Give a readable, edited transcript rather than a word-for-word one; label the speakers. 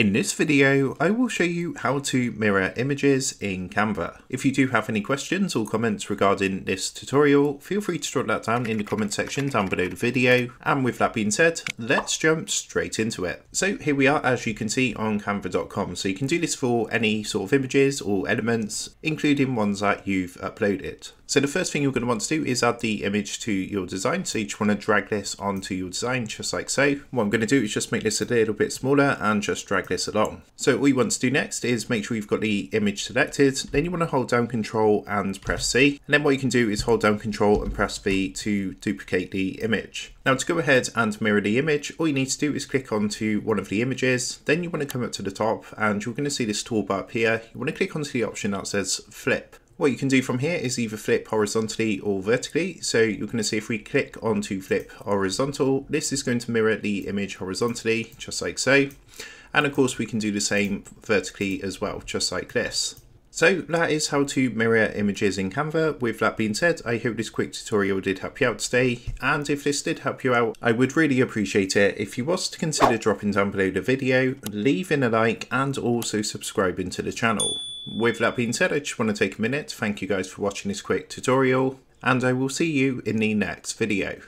Speaker 1: In this video, I will show you how to mirror images in Canva. If you do have any questions or comments regarding this tutorial, feel free to drop that down in the comment section down below the video. And with that being said, let's jump straight into it. So here we are, as you can see, on canva.com. So you can do this for any sort of images or elements, including ones that you've uploaded. So the first thing you're going to want to do is add the image to your design. So you just want to drag this onto your design just like so. What I'm going to do is just make this a little bit smaller and just drag this along. So all you want to do next is make sure you've got the image selected. Then you want to hold down Control and press C. And then what you can do is hold down Control and press V to duplicate the image. Now to go ahead and mirror the image, all you need to do is click onto one of the images. Then you want to come up to the top and you're going to see this toolbar up here. You want to click onto the option that says Flip. What you can do from here is either flip horizontally or vertically. So you're going to see if we click onto flip horizontal, this is going to mirror the image horizontally, just like so. And of course we can do the same vertically as well, just like this. So that is how to mirror images in Canva. With that being said, I hope this quick tutorial did help you out today. And if this did help you out, I would really appreciate it if you was to consider dropping down below the video, leaving a like and also subscribing to the channel. With that being said, I just want to take a minute to thank you guys for watching this quick tutorial, and I will see you in the next video.